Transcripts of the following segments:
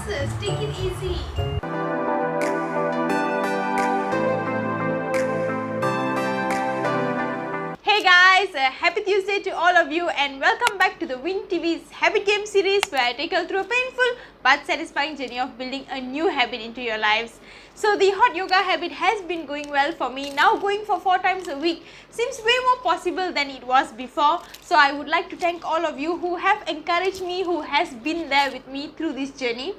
classes. Take it easy. Hey guys, happy Tuesday to all of you and welcome back to the Win TV's Habit Game series where I take you through a painful but satisfying journey of building a new habit into your lives. So the hot yoga habit has been going well for me. Now going for 4 times a week seems way more possible than it was before. So I would like to thank all of you who have encouraged me, who has been there with me through this journey.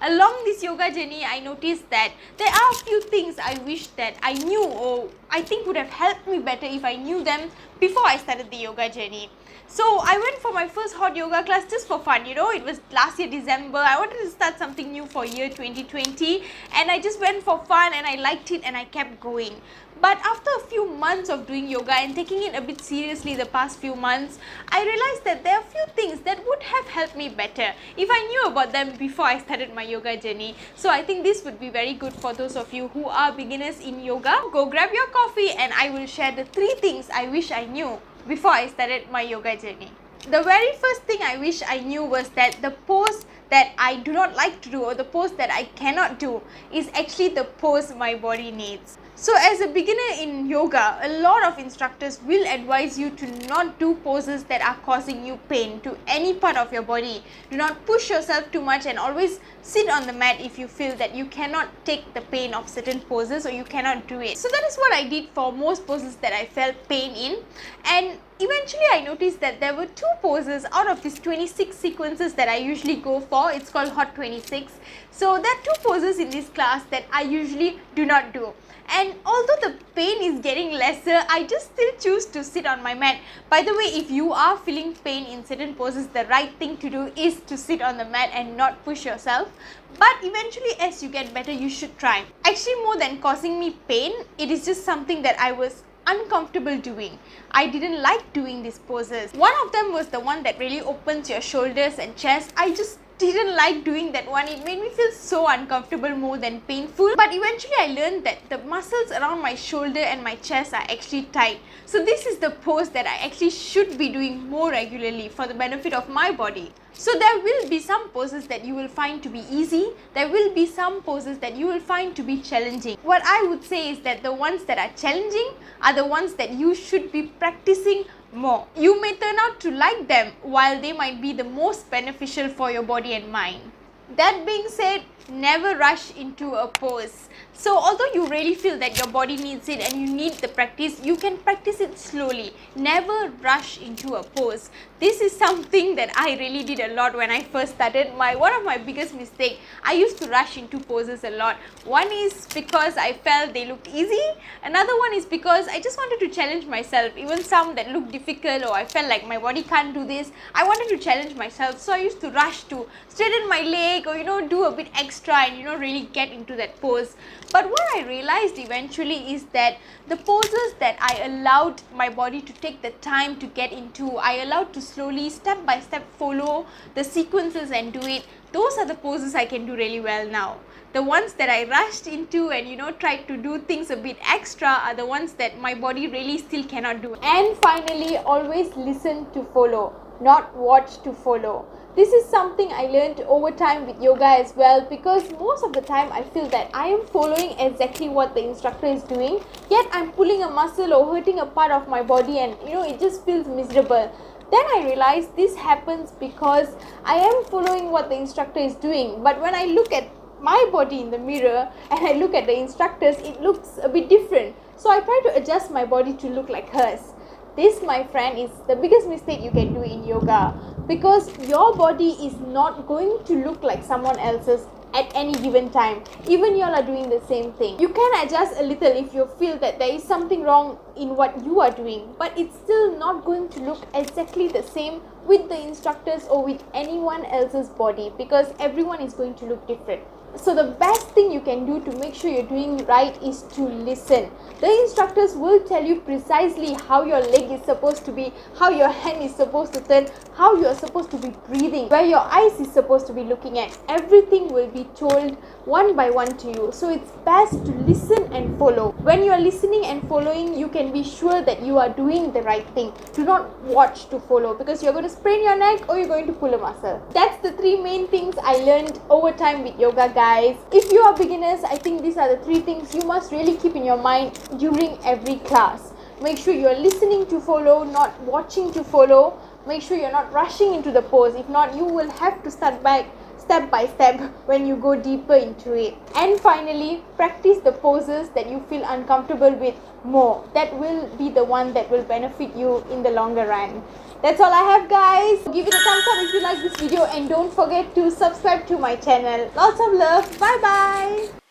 Along this yoga journey, I noticed that there are a few things I wish that I knew or I think would have helped me better if I knew them before I started the yoga journey. So I went for my first hot yoga class just for fun, it was last year December. I wanted to start something new for year 2020 and I just went for fun and I liked it and I kept going. But after a few months of doing yoga and taking it a bit seriously the past few months, I realized that there are a few things that would have helped me better if I knew about them before I started my yoga journey. So I think this would be very good for those of you who are beginners in yoga. Go grab your coffee and I will share the 3 things I wish I knew before I started my yoga journey. The very first thing I wish I knew was that the pose that I do not like to do or the pose that I cannot do is actually the pose my body needs. So as a beginner in yoga, a lot of instructors will advise you to not do poses that are causing you pain to any part of your body. Do not push yourself too much and always sit on the mat if you feel that you cannot take the pain of certain poses or you cannot do it. So that is what I did for most poses that I felt pain in, and eventually I noticed that there were 2 poses out of these 26 sequences that I usually go for. It's called Hot 26. So there are 2 poses in this class that I usually do not do. And although the pain is getting lesser, I just still choose to sit on my mat. By the way, if you are feeling pain in certain poses, the right thing to do is to sit on the mat and not push yourself. But eventually as you get better, you should try. Actually, more than causing me pain, it is just something that I was uncomfortable doing. I didn't like doing these poses. One of them was the one that really opens your shoulders and chest. I just didn't like doing that one. It made me feel so uncomfortable more than painful. But eventually I learned that the muscles around my shoulder and my chest are actually tight. So this is the pose that I actually should be doing more regularly for the benefit of my body. So there will be some poses that you will find to be easy. There will be some poses that you will find to be challenging. What I would say is that the ones that are challenging are the ones that you should be practicing more. You may turn out to like them while they might be the most beneficial for your body and mind. That being said, never rush into a pose. So although you really feel that your body needs it and you need the practice, you can practice it slowly. Never rush into a pose. This is something that I really did a lot when I first started. One of my biggest mistakes, I used to rush into poses a lot. One is because I felt they looked easy. Another one is because I just wanted to challenge myself. Even some that looked difficult or I felt like my body can't do this, I wanted to challenge myself. So I used to rush to straighten my leg or do a bit extra and really get into that pose. But what I realized eventually is that the poses that I allowed my body to take the time to get into, I allowed to slowly step by step follow the sequences and do it, those are the poses I can do really well now. The ones that I rushed into and tried to do things a bit extra are the ones that my body really still cannot do. And finally, always listen to follow, not watch to follow. This is something I learned over time with yoga as well, because most of the time I feel that I am following exactly what the instructor is doing, yet I'm pulling a muscle or hurting a part of my body and it just feels miserable. Then I realized this happens because I am following what the instructor is doing, but when I look at my body in the mirror and I look at the instructors, it looks a bit different. So I try to adjust my body to look like hers. This, my friend, is the biggest mistake you can do in yoga, because your body is not going to look like someone else's at any given time. Even you all are doing the same thing. You can adjust a little if you feel that there is something wrong in what you are doing, but it's still not going to look exactly the same with the instructors or with anyone else's body, because everyone is going to look different. So the best thing you can do to make sure you're doing right is to listen. The instructors will tell you precisely how your leg is supposed to be, how your hand is supposed to turn, how you're supposed to be breathing, where your eyes is supposed to be looking at. Everything will be told one by one to you. So it's best to listen and follow. When you're listening and following, you can be sure that you are doing the right thing. Do not watch to follow, because you're going to sprain your neck or you're going to pull a muscle. That's the three main things I learned over time with yoga, guys. If you are beginners, I think these are the three things you must really keep in your mind during every class. Make sure you're listening to follow, not watching to follow. Make sure you're not rushing into the pose. If not, you will have to start back step by step when you go deeper into it. And finally, practice the poses that you feel uncomfortable with more. That will be the one that will benefit you in the longer run. That's all I have, guys. Give it a thumbs up if you like this video and don't forget to subscribe to my channel. Lots of love. Bye bye.